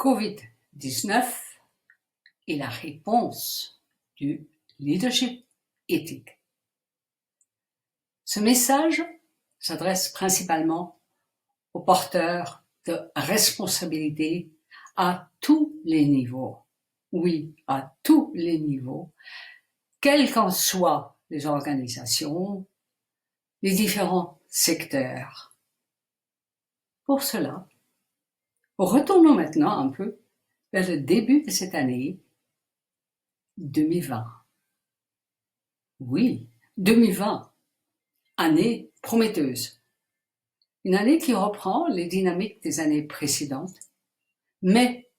Covid-19 et la réponse du leadership éthique. Ce message s'adresse principalement aux porteurs de responsabilités à tous les niveaux. Oui, à tous les niveaux, quelles qu'en soient les organisations, les différents secteurs. Pour cela, retournons maintenant un peu vers le début de cette année 2020. Oui, 2020, année prometteuse. Une année qui reprend les dynamiques des années précédentes, mais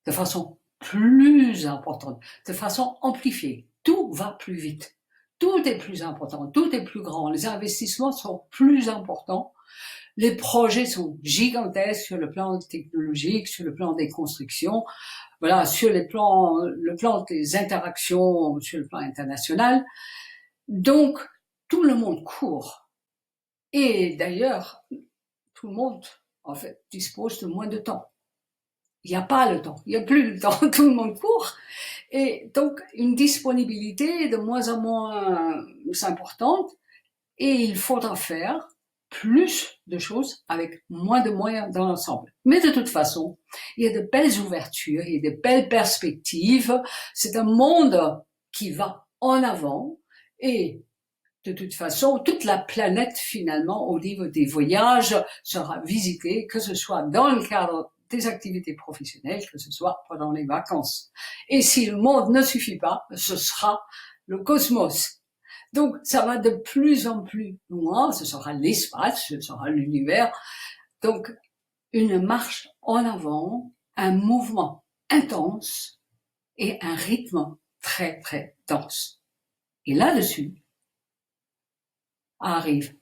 de façon plus importante, de façon amplifiée. Tout va plus vite, tout est plus important, tout est plus grand, les investissements sont plus importants, les projets sont gigantesques sur le plan technologique, sur le plan des constructions, voilà, sur le plan des interactions sur le plan international. Donc, tout le monde court. Et d'ailleurs, tout le monde, en fait, dispose de moins de temps. Il n'y a pas le temps, il n'y a plus le temps, tout le monde court. Et donc, une disponibilité de moins en moins importante, et il faudra faire plus de choses avec moins de moyens dans l'ensemble. Mais de toute façon, il y a de belles ouvertures, il y a de belles perspectives. C'est un monde qui va en avant, et de toute façon, toute la planète, finalement, au niveau des voyages, sera visitée, que ce soit dans le cadre des activités professionnelles, que ce soit pendant les vacances. Et si le monde ne suffit pas, ce sera le cosmos. Donc, ça va de plus en plus loin, ce sera l'espace, ce sera l'univers. Donc, une marche en avant, un mouvement intense et un rythme très, très dense. Et là-dessus, arrive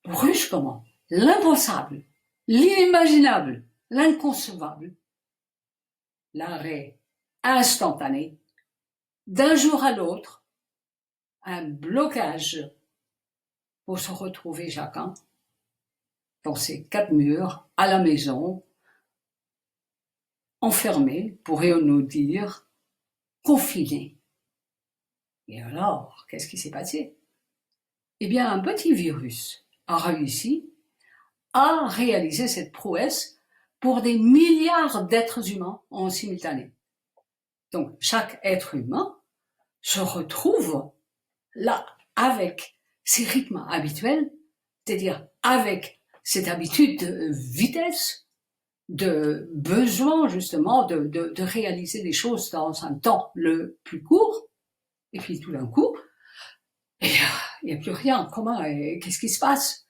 brusquement l'impensable, l'inimaginable, l'inconcevable, l'arrêt instantané, d'un jour à l'autre, un blocage pour se retrouver chacun dans ses quatre murs, à la maison, enfermé, pourrions-nous dire, confiné. Et alors, qu'est-ce qui s'est passé? Eh bien, un petit virus a réussi à réaliser cette prouesse pour des milliards d'êtres humains en simultané. Donc, chaque être humain se retrouve là avec ses rythmes habituels, c'est-à-dire avec cette habitude de vitesse, de besoin justement de réaliser les choses dans un temps le plus court, et puis tout d'un coup, il n'y a plus rien. Comment? Qu'est-ce qui se passe?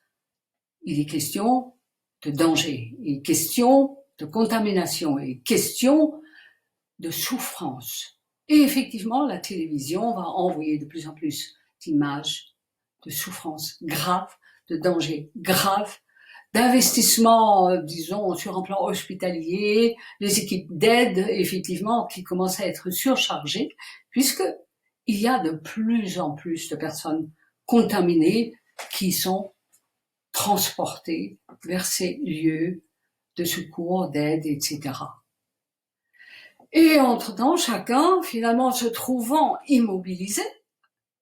Il est question de danger, il est question de contamination, il est question de souffrance. Et effectivement, la télévision va envoyer de plus en plus d'images de souffrance grave, de danger grave, d'investissement, disons, sur un plan hospitalier, les équipes d'aide, effectivement, qui commencent à être surchargées, puisque il y a de plus en plus de personnes contaminées qui sont transportées vers ces lieux de secours, d'aide, etc. Et entre-temps, chacun, finalement, se trouvant immobilisé,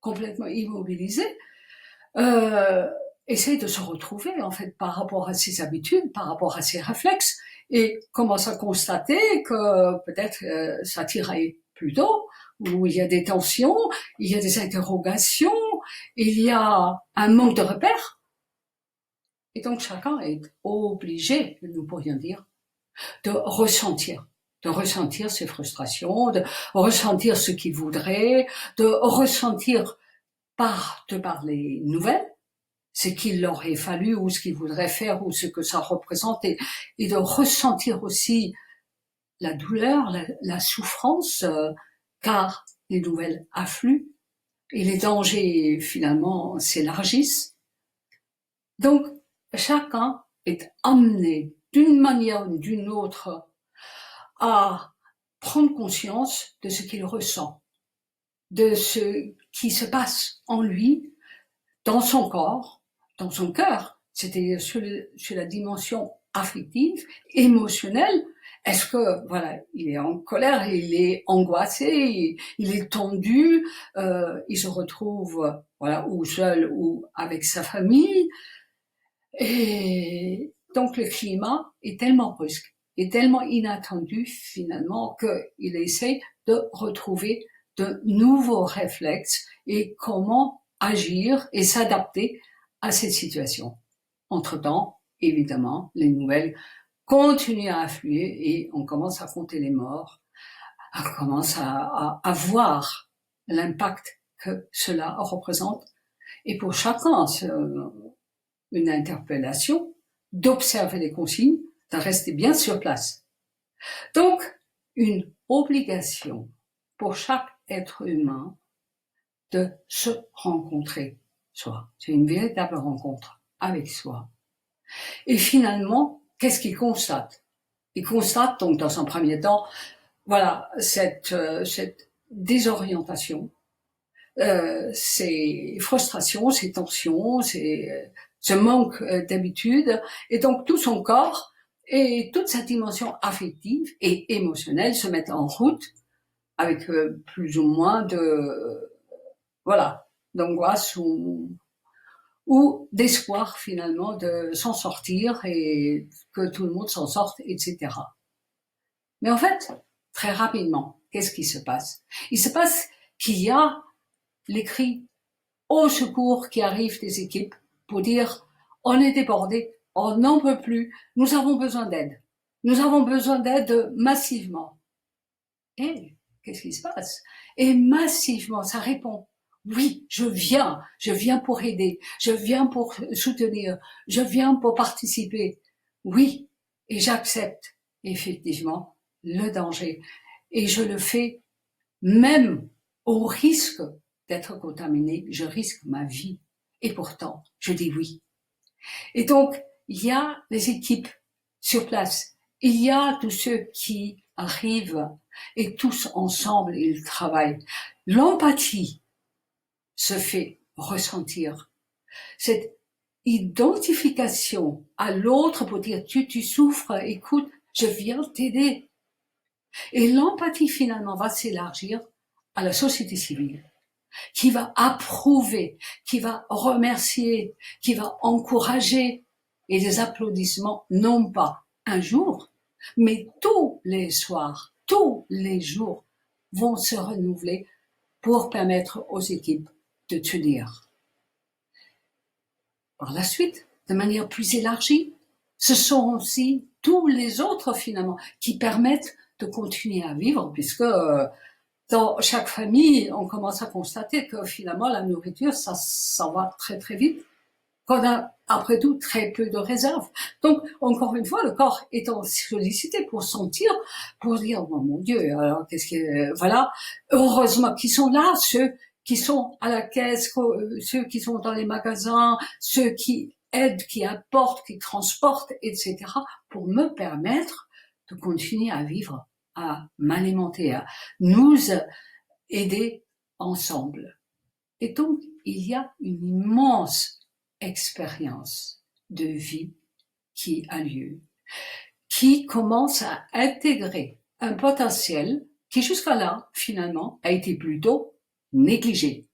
complètement immobilisé, essaye de se retrouver, en fait, par rapport à ses habitudes, par rapport à ses réflexes, et commence à constater que peut-être ça tiraille plus tôt, où il y a des tensions, il y a des interrogations, il y a un manque de repères. Et donc chacun est obligé, nous pourrions dire, de ressentir ses frustrations, de ressentir ce qu'il voudrait, de ressentir par les nouvelles, ce qu'il aurait fallu ou ce qu'il voudrait faire ou ce que ça représentait, et de ressentir aussi la douleur, la souffrance, car les nouvelles affluent et les dangers finalement s'élargissent. Donc chacun est amené d'une manière ou d'une autre à prendre conscience de ce qu'il ressent, de ce qui se passe en lui, dans son corps, dans son cœur, c'est-à-dire sur la dimension affective, émotionnelle, Est-ce que, voilà, il est en colère, il est angoissé, il est tendu, il se retrouve, voilà, ou seul ou avec sa famille. Et donc le climat est tellement brusque, est tellement inattendu finalement qu'il essaie de retrouver de nouveaux réflexes et comment agir et s'adapter à cette situation. Entre-temps, évidemment, les nouvelles continuent à affluer et on commence à compter les morts, on commence à voir l'impact que cela représente. Et pour chacun, une interpellation, d'observer les consignes, de rester bien sur place. Donc, une obligation pour chaque être humain de se rencontrer soi. C'est une véritable rencontre avec soi. Et finalement, qu'est-ce qu'il constate? Il constate donc dans un premier temps, voilà, cette désorientation, ces frustrations, ces tensions, ce manque d'habitude, et donc tout son corps et toute sa dimension affective et émotionnelle se mettent en route avec plus ou moins de voilà d'angoisse ou d'espoir finalement de s'en sortir et que tout le monde s'en sorte, etc. Mais en fait, très rapidement, qu'est-ce qui se passe? Il se passe qu'il y a les cris au secours qui arrivent des équipes pour dire on est débordé, on n'en peut plus, nous avons besoin d'aide. Nous avons besoin d'aide massivement. Et qu'est-ce qui se passe? Et massivement, ça répond. Oui, je viens pour aider, je viens pour soutenir, je viens pour participer. Oui, et j'accepte effectivement le danger. Et je le fais même au risque d'être contaminé, je risque ma vie. Et pourtant, je dis oui. Et donc, il y a les équipes sur place. Il y a tous ceux qui arrivent et tous ensemble, ils travaillent. L'empathie se fait ressentir. Cette identification à l'autre pour dire tu souffres, écoute, je viens t'aider. Et l'empathie finalement va s'élargir à la société civile, qui va approuver, qui va remercier, qui va encourager, et des applaudissements non pas un jour, mais tous les soirs, tous les jours vont se renouveler pour permettre aux équipes de tenir. Par la suite, de manière plus élargie, ce sont aussi tous les autres finalement qui permettent de continuer à vivre, puisque dans chaque famille, on commence à constater que finalement la nourriture, ça va très très vite, qu'on a après tout très peu de réserves. Donc encore une fois, le corps étant sollicité pour sentir, pour dire oh mon Dieu, alors qu'est-ce que voilà, heureusement qu'ils sont là, ceux qui sont à la caisse, ceux qui sont dans les magasins, ceux qui aident, qui apportent, qui transportent, etc., pour me permettre de continuer à vivre, à m'alimenter, à nous aider ensemble. Et donc, il y a une immense expérience de vie qui a lieu, qui commence à intégrer un potentiel qui jusqu'à là, finalement, a été plutôt négligé.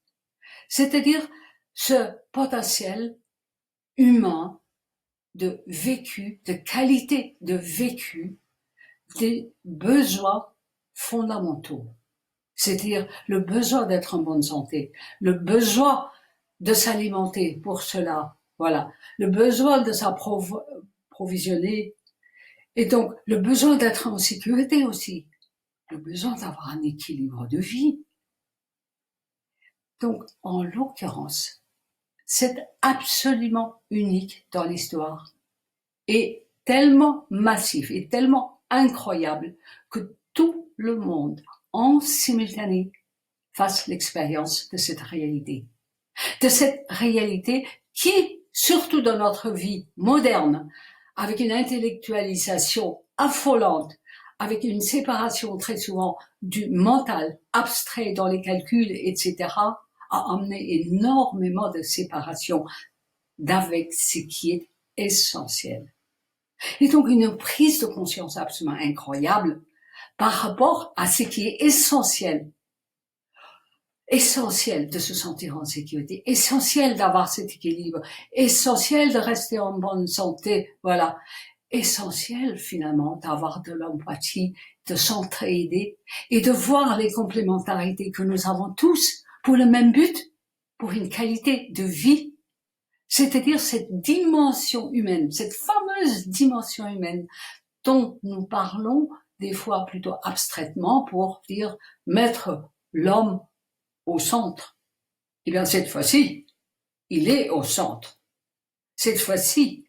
C'est-à-dire ce potentiel humain de vécu, de qualité de vécu, des besoins fondamentaux. C'est-à-dire le besoin d'être en bonne santé, le besoin de s'alimenter pour cela, voilà, le besoin de s'approvisionner, et donc le besoin d'être en sécurité aussi, le besoin d'avoir un équilibre de vie. Donc, en l'occurrence, c'est absolument unique dans l'histoire et tellement massif et tellement incroyable que tout le monde, en simultané, fasse l'expérience de cette réalité. De cette réalité qui, surtout dans notre vie moderne, avec une intellectualisation affolante, avec une séparation très souvent du mental abstrait dans les calculs, etc., a amené énormément de séparation d'avec ce qui est essentiel. Et donc une prise de conscience absolument incroyable par rapport à ce qui est essentiel. Essentiel de se sentir en sécurité, essentiel d'avoir cet équilibre, essentiel de rester en bonne santé, voilà. Essentiel finalement d'avoir de l'empathie, de s'entraider et de voir les complémentarités que nous avons tous pour le même but, pour une qualité de vie, c'est-à-dire cette dimension humaine, cette fameuse dimension humaine dont nous parlons des fois plutôt abstraitement pour dire mettre l'homme au centre. Eh bien, cette fois-ci, il est au centre. Cette fois-ci,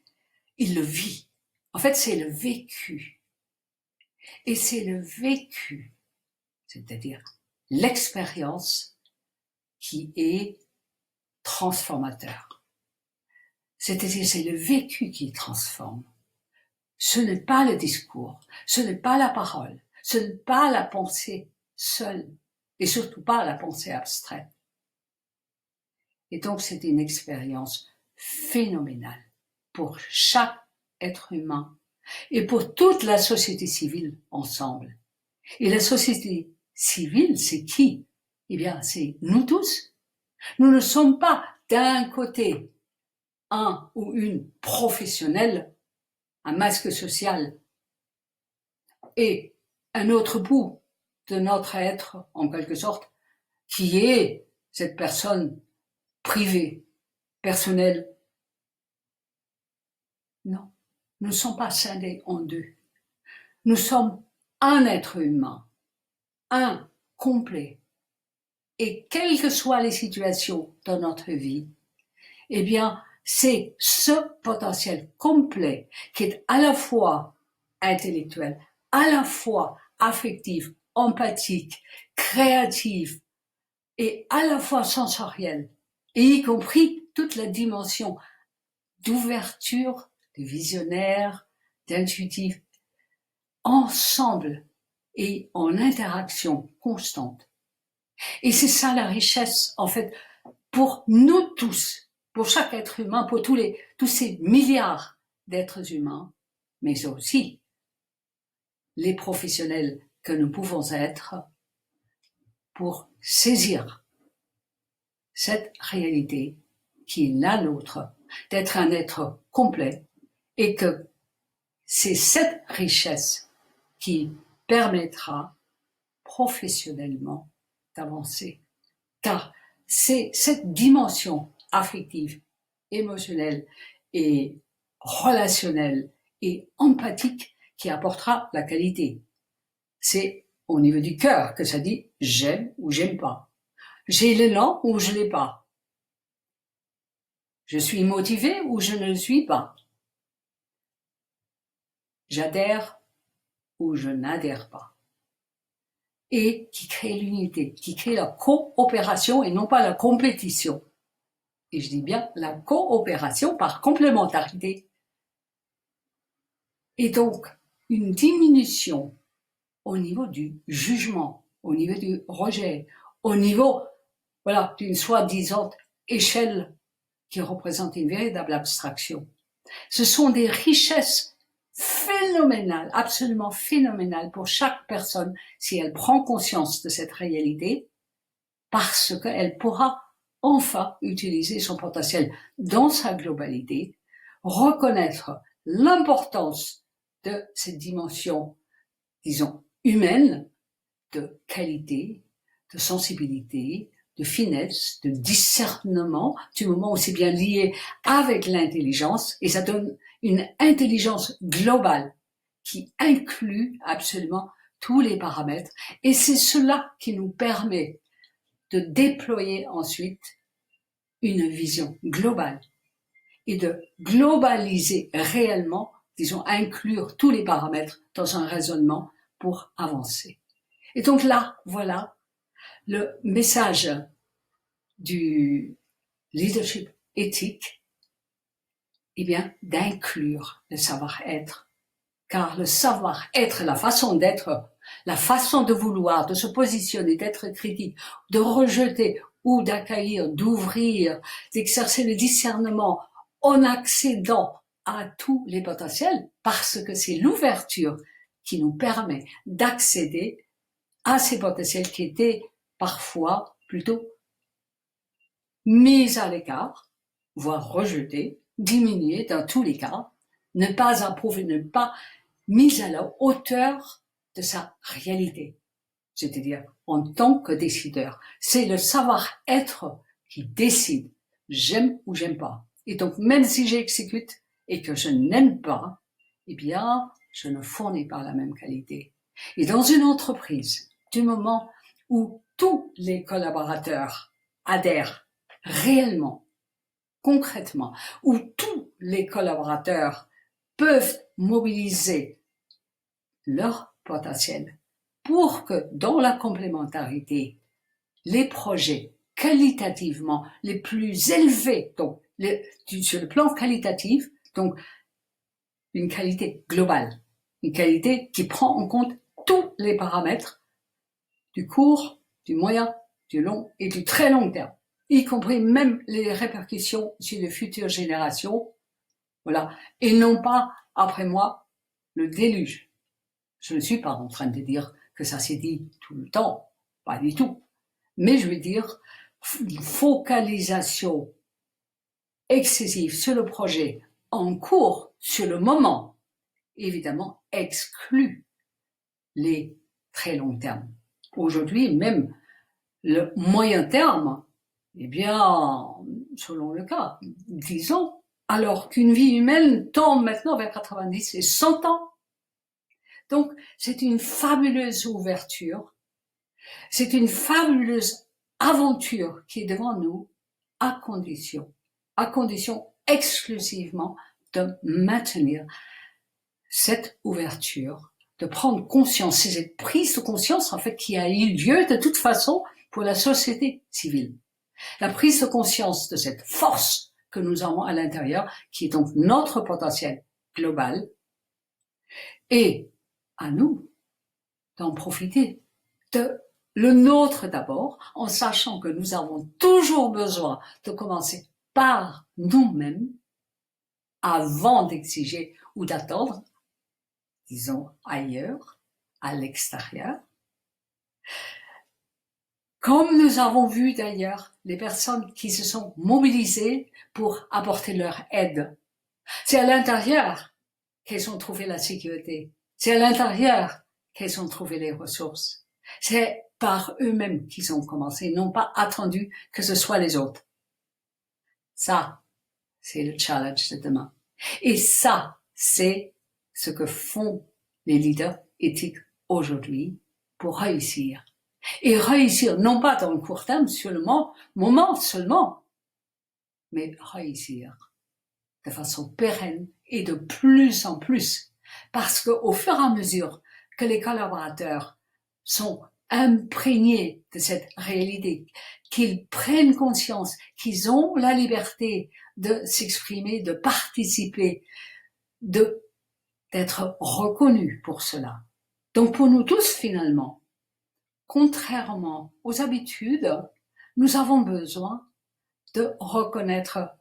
il le vit. En fait, c'est le vécu. Et c'est le vécu, c'est-à-dire l'expérience qui est transformateur. C'est-à-dire, c'est le vécu qui transforme. Ce n'est pas le discours, ce n'est pas la parole, ce n'est pas la pensée seule, et surtout pas la pensée abstraite. Et donc, c'est une expérience phénoménale pour chaque être humain et pour toute la société civile ensemble. Et la société civile, c'est qui? Eh bien, c'est nous tous. Nous ne sommes pas d'un côté un ou une professionnelle, un masque social, et un autre bout de notre être, en quelque sorte, qui est cette personne privée, personnelle. Non, nous ne sommes pas scindés en deux. Nous sommes un être humain, un complet. Et quelles que soient les situations dans notre vie, eh bien, c'est ce potentiel complet qui est à la fois intellectuel, à la fois affectif, empathique, créatif et à la fois sensoriel, et y compris toute la dimension d'ouverture, de visionnaire, d'intuitif, ensemble et en interaction constante. Et c'est ça la richesse, en fait, pour nous tous, pour chaque être humain, pour tous ces milliards d'êtres humains, mais aussi les professionnels que nous pouvons être pour saisir cette réalité qui est la nôtre, d'être un être complet, et que c'est cette richesse qui permettra professionnellement d'avancer. Car c'est cette dimension affective, émotionnelle et relationnelle et empathique qui apportera la qualité. C'est au niveau du cœur que ça dit j'aime ou j'aime pas. J'ai l'élan ou je l'ai pas. Je suis motivé ou je ne le suis pas. J'adhère ou je n'adhère pas. Et qui crée l'unité, qui crée la coopération et non pas la compétition. Et je dis bien la coopération par complémentarité. Et donc, une diminution au niveau du jugement, au niveau du rejet, au niveau, voilà, d'une soi-disant échelle qui représente une véritable abstraction. Ce sont des richesses phénoménales, absolument phénoménales pour chaque personne si elle prend conscience de cette réalité, parce qu'elle pourra enfin utiliser son potentiel dans sa globalité, reconnaître l'importance de cette dimension, disons, humaine, de qualité, de sensibilité, de finesse, de discernement, du moment où c'est bien lié avec l'intelligence, et ça donne une intelligence globale qui inclut absolument tous les paramètres, et c'est cela qui nous permet de déployer ensuite une vision globale et de globaliser réellement, disons, inclure tous les paramètres dans un raisonnement pour avancer. Et donc là, voilà le message du leadership éthique, eh bien, d'inclure le savoir-être. Car le savoir-être, la façon d'être, la façon de vouloir, de se positionner, d'être critique, de rejeter ou d'accueillir, d'ouvrir, d'exercer le discernement en accédant à tous les potentiels parce que c'est l'ouverture qui nous permet d'accéder à ces potentiels qui étaient parfois plutôt mis à l'écart, voire rejetés, diminués dans tous les cas, ne pas approuver, ne pas mis à la hauteur de sa réalité. C'est-à-dire en tant que décideur. C'est le savoir-être qui décide. J'aime ou j'aime pas. Et donc, même si j'exécute et que je n'aime pas, eh bien, je ne fournis pas la même qualité. Et dans une entreprise, du moment où tous les collaborateurs adhèrent réellement, concrètement, où tous les collaborateurs peuvent mobiliser leur potentiel pour que dans la complémentarité, les projets qualitativement les plus élevés, donc sur le plan qualitatif, donc une qualité globale, une qualité qui prend en compte tous les paramètres du court, du moyen, du long et du très long terme, y compris même les répercussions sur les futures générations, voilà, et non pas, après moi, le déluge. Je ne suis pas en train de dire que ça s'est dit tout le temps, pas du tout. Mais je veux dire, une focalisation excessive sur le projet en cours, sur le moment, évidemment, exclut les très longs termes. Aujourd'hui, même le moyen terme, eh bien, selon le cas, disons, alors qu'une vie humaine tombe maintenant vers 90 et 100 ans. Donc, c'est une fabuleuse ouverture, c'est une fabuleuse aventure qui est devant nous, à condition exclusivement de maintenir cette ouverture, de prendre conscience, c'est cette prise de conscience en fait qui a eu lieu de toute façon pour la société civile. La prise de conscience de cette force que nous avons à l'intérieur, qui est donc notre potentiel global, et à nous d'en profiter, de le nôtre d'abord, en sachant que nous avons toujours besoin de commencer par nous-mêmes avant d'exiger ou d'attendre, disons ailleurs, à l'extérieur. Comme nous avons vu d'ailleurs les personnes qui se sont mobilisées pour apporter leur aide. C'est à l'intérieur qu'elles ont trouvé la sécurité. C'est à l'intérieur qu'elles ont trouvé les ressources. C'est par eux-mêmes qu'ils ont commencé, n'ont pas attendu que ce soit les autres. Ça, c'est le challenge de demain. Et ça, c'est ce que font les leaders éthiques aujourd'hui pour réussir. Et réussir, non pas dans le court terme, sur le moment seulement, mais réussir de façon pérenne et de plus en plus. Parce qu'au fur et à mesure que les collaborateurs sont imprégnés de cette réalité, qu'ils prennent conscience qu'ils ont la liberté de s'exprimer, de participer, d'être reconnus pour cela. Donc pour nous tous finalement, contrairement aux habitudes, nous avons besoin de reconnaître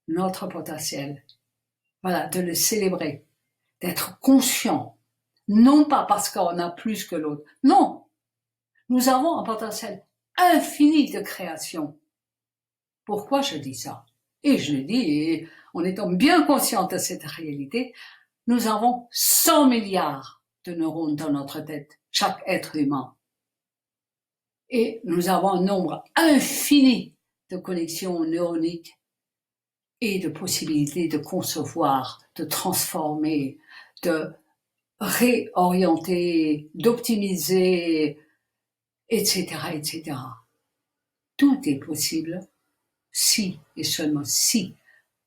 notre potentiel. Voilà, de le célébrer, d'être conscient. Non pas parce qu'on a plus que l'autre. Non. Nous avons un potentiel infini de création. Pourquoi je dis ça? Et je le dis en étant bien conscient de cette réalité. Nous avons 100 milliards de neurones dans notre tête, chaque être humain. Et nous avons un nombre infini de connexions neuroniques et de possibilités de concevoir, de transformer, de réorienter, d'optimiser, etc., etc. Tout est possible si et seulement si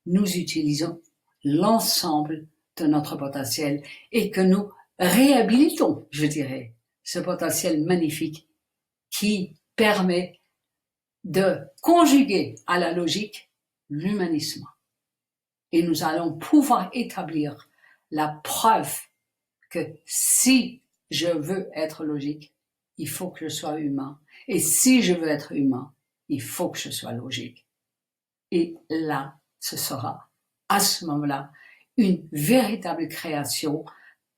nous utilisons l'ensemble de notre potentiel et que nous réhabilitons, je dirais, ce potentiel magnifique qui permet de conjuguer à la logique l'humanisme. Et nous allons pouvoir établir la preuve que si je veux être logique, il faut que je sois humain. Et si je veux être humain, il faut que je sois logique. Et là, ce sera à ce moment-là une véritable création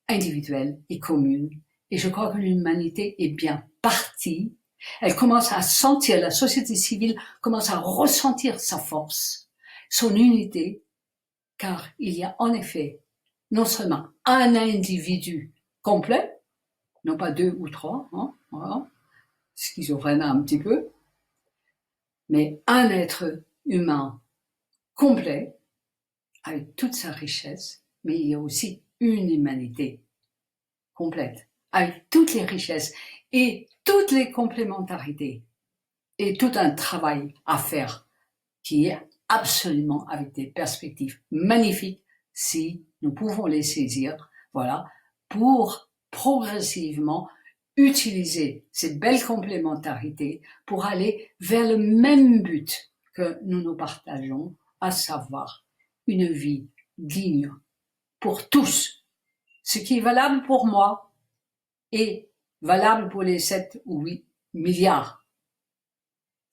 individuelle et commune. Et je crois que l'humanité est bien partie. Elle commence à sentir, la société civile commence à ressentir sa force, son unité, car il y a en effet non seulement un individu complet, non pas 2 ou 3, voilà, schizophrène un petit peu, mais un être humain complet, avec toute sa richesse, mais il y a aussi une humanité complète, avec toutes les richesses et toutes les complémentarités, et tout un travail à faire qui est absolument avec des perspectives magnifiques si nous pouvons les saisir, voilà, pour progressivement utiliser ces belles complémentarités pour aller vers le même but que nous partageons, à savoir une vie digne pour tous. Ce qui est valable pour moi est valable pour les 7 ou 8 milliards.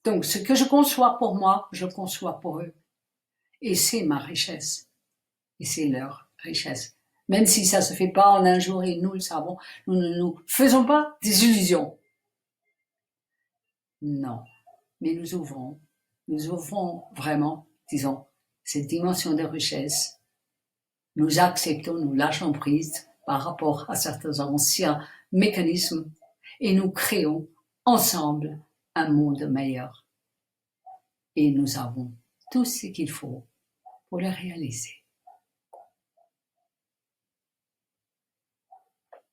Donc, ce que je conçois pour moi, je conçois pour eux. Et c'est ma richesse. Et c'est leur richesse. Même si ça se fait pas en un jour et nous le savons, nous ne nous faisons pas des illusions. Non. Mais nous ouvrons vraiment, disons, cette dimension de richesse. Nous acceptons, nous lâchons prise par rapport à certains anciens mécanismes et nous créons ensemble un monde meilleur. Et nous avons tout ce qu'il faut pour le réaliser.